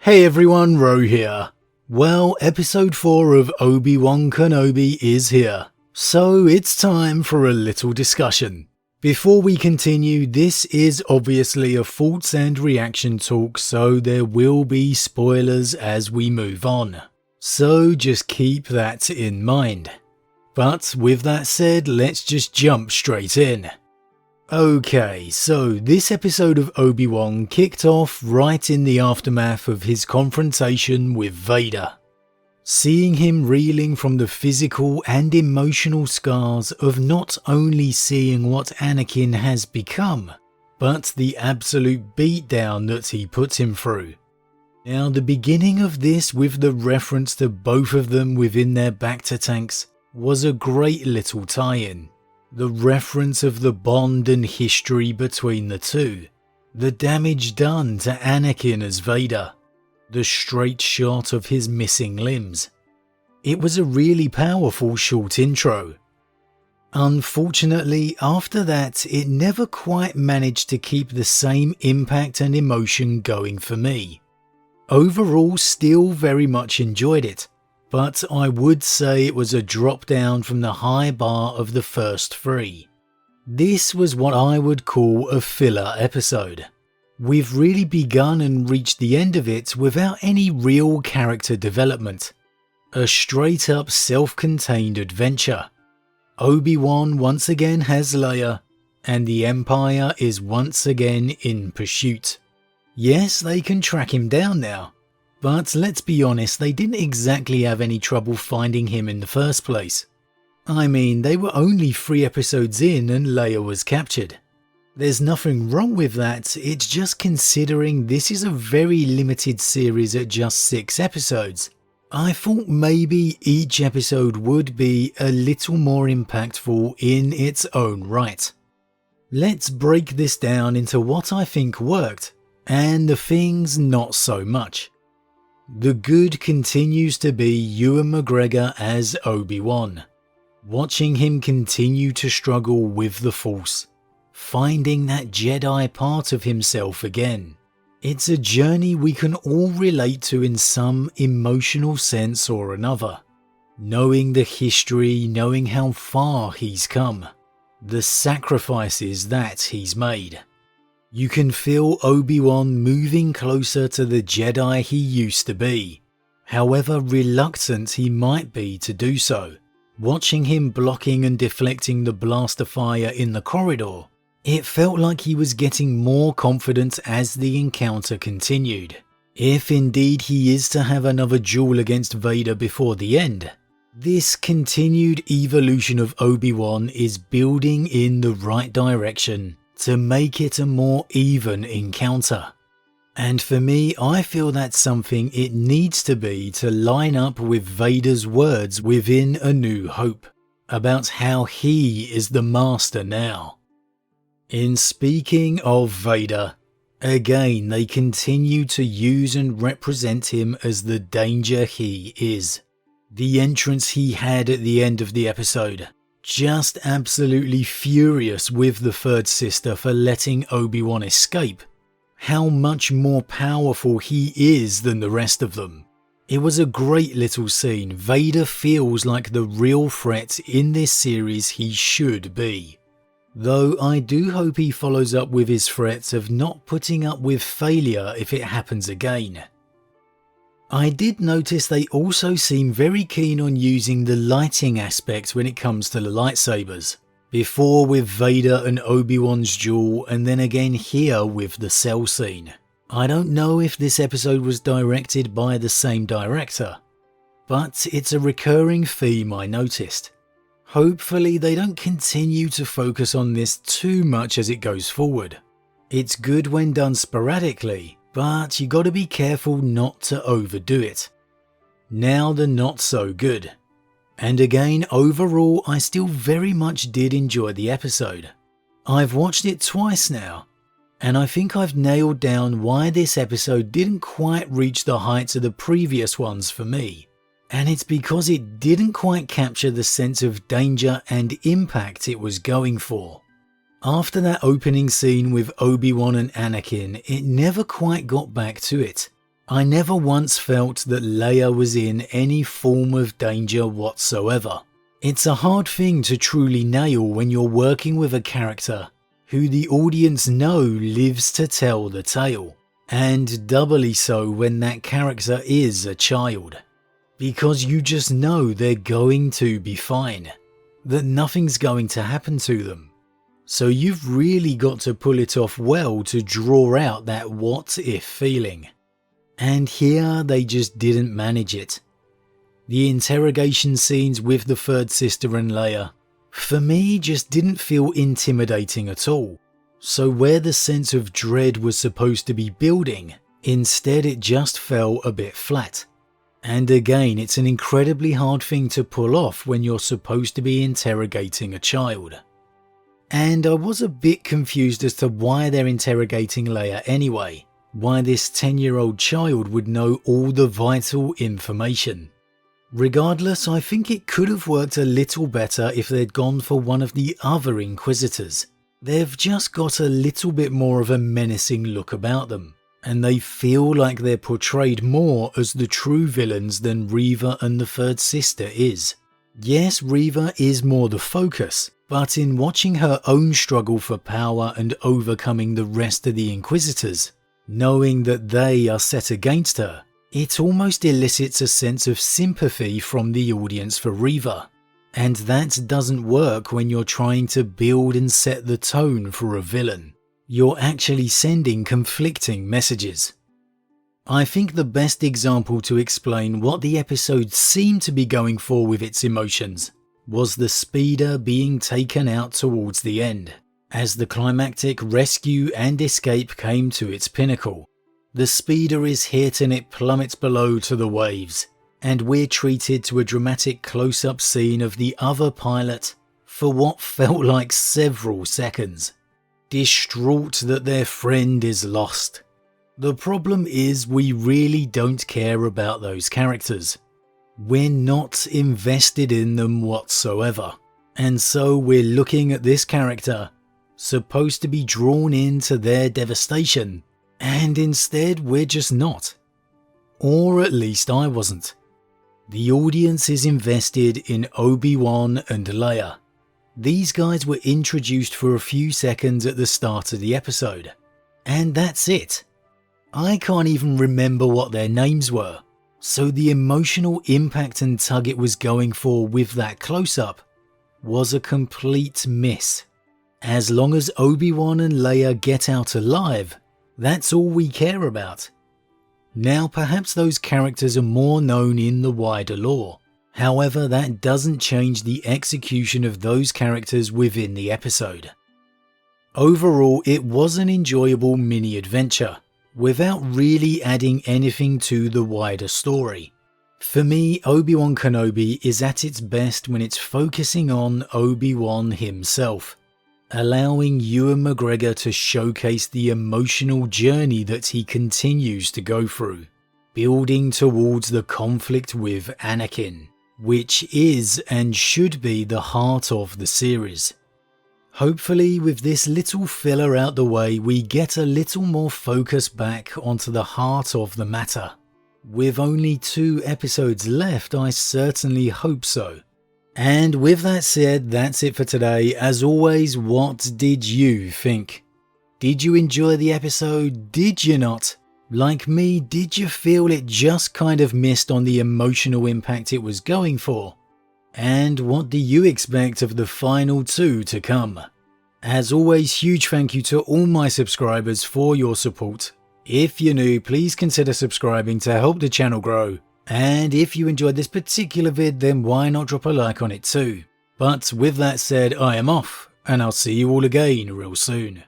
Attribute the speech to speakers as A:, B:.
A: Hey everyone, Ro here. Well, episode 4 of Obi-Wan Kenobi is here, so it's time for a little discussion. Before we continue, this is obviously a thoughts and reaction talk, so there will be spoilers as we move on. So just keep that in mind. But with that said, let's just jump straight in. Okay, so this episode of Obi-Wan kicked off right in the aftermath of his confrontation with Vader. Seeing him reeling from the physical and emotional scars of not only seeing what Anakin has become, but the absolute beatdown that he put him through. Now, the beginning of this with the reference to both of them within their Bacta tanks was a great little tie-in. The reference of the bond and history between the two, the damage done to Anakin as Vader, the straight shot of his missing limbs. It was a really powerful short intro. Unfortunately, after that, it never quite managed to keep the same impact and emotion going for me. Overall, still very much enjoyed it, but I would say it was a drop down from the high bar of the first 3. This was what I would call a filler episode. We've really begun and reached the end of it without any real character development. A straight up self-contained adventure. Obi-Wan once again has Leia, and the Empire is once again in pursuit. Yes, they can track him down now. But let's be honest, they didn't exactly have any trouble finding him in the first place. I mean, they were only 3 episodes in and Leia was captured. There's nothing wrong with that, it's just considering this is a very limited series at just 6 episodes. I thought maybe each episode would be a little more impactful in its own right. Let's break this down into what I think worked, and the things not so much. The good continues to be Ewan McGregor as Obi-Wan. Watching him continue to struggle with the Force, finding that Jedi part of himself again. It's a journey we can all relate to in some emotional sense or another. Knowing the history, knowing how far he's come, the sacrifices that he's made. You can feel Obi-Wan moving closer to the Jedi he used to be, however reluctant he might be to do so. Watching him blocking and deflecting the blaster fire in the corridor, it felt like he was getting more confident as the encounter continued. If indeed he is to have another duel against Vader before the end, this continued evolution of Obi-Wan is building in the right direction to make it a more even encounter. And for me, I feel that's something it needs to be to line up with Vader's words within A New Hope, about how he is the master now. In speaking of Vader, again they continue to use and represent him as the danger he is. The entrance he had at the end of the episode. Just absolutely furious with the third sister for letting Obi-Wan escape. How much more powerful he is than the rest of them. It was a great little scene. Vader feels like the real threat in this series he should be. Though I do hope he follows up with his threats of not putting up with failure if it happens again. I did notice they also seem very keen on using the lighting aspect when it comes to the lightsabers. Before with Vader and Obi-Wan's duel, and then again here with the cell scene. I don't know if this episode was directed by the same director, but it's a recurring theme I noticed. Hopefully they don't continue to focus on this too much as it goes forward. It's good when done sporadically, but you gotta be careful not to overdo it. Now the not so good. And again, overall, I still very much did enjoy the episode. I've watched it twice now, and I think I've nailed down why this episode didn't quite reach the heights of the previous ones for me. And it's because it didn't quite capture the sense of danger and impact it was going for. After that opening scene with Obi-Wan and Anakin, it never quite got back to it. I never once felt that Leia was in any form of danger whatsoever. It's a hard thing to truly nail when you're working with a character who the audience know lives to tell the tale, and doubly so when that character is a child. Because you just know they're going to be fine, that nothing's going to happen to them. So you've really got to pull it off well to draw out that what-if feeling. And here they just didn't manage it. The interrogation scenes with the third sister and Leia, for me, just didn't feel intimidating at all. So where the sense of dread was supposed to be building, instead it just fell a bit flat. And again, it's an incredibly hard thing to pull off when you're supposed to be interrogating a child. And I was a bit confused as to why they're interrogating Leia anyway, why this 10-year-old child would know all the vital information. Regardless, I think it could have worked a little better if they'd gone for one of the other Inquisitors. They've just got a little bit more of a menacing look about them, and they feel like they're portrayed more as the true villains than Reva and the third sister is. Yes, Reva is more the focus, but in watching her own struggle for power and overcoming the rest of the Inquisitors, knowing that they are set against her, it almost elicits a sense of sympathy from the audience for Reva. And that doesn't work when you're trying to build and set the tone for a villain. You're actually sending conflicting messages. I think the best example to explain what the episode seemed to be going for with its emotions was the speeder being taken out towards the end, as the climactic rescue and escape came to its pinnacle. The speeder is hit and it plummets below to the waves, and we're treated to a dramatic close-up scene of the other pilot for what felt like several seconds, distraught that their friend is lost. The problem is we really don't care about those characters. We're not invested in them whatsoever, and so we're looking at this character, supposed to be drawn into their devastation, and instead we're just not. Or at least I wasn't. The audience is invested in Obi-Wan and Leia. These guys were introduced for a few seconds at the start of the episode, and that's it. I can't even remember what their names were, so the emotional impact and tug it was going for with that close-up was a complete miss. As long as Obi-Wan and Leia get out alive, that's all we care about. Now perhaps those characters are more known in the wider lore, however that doesn't change the execution of those characters within the episode. Overall, it was an enjoyable mini-adventure, without really adding anything to the wider story. For me, Obi-Wan Kenobi is at its best when it's focusing on Obi-Wan himself, allowing Ewan McGregor to showcase the emotional journey that he continues to go through, building towards the conflict with Anakin, which is and should be the heart of the series. Hopefully with this little filler out the way, we get a little more focus back onto the heart of the matter. With only 2 episodes left, I certainly hope so. And with that said, that's it for today. As always, what did you think? Did you enjoy the episode? Did you not? Like me, did you feel it just kind of missed on the emotional impact it was going for? And what do you expect of the final 2 to come? As always, huge thank you to all my subscribers for your support. If you're new, please consider subscribing to help the channel grow. And if you enjoyed this particular vid, then why not drop a like on it too? But with that said, I am off, and I'll see you all again real soon.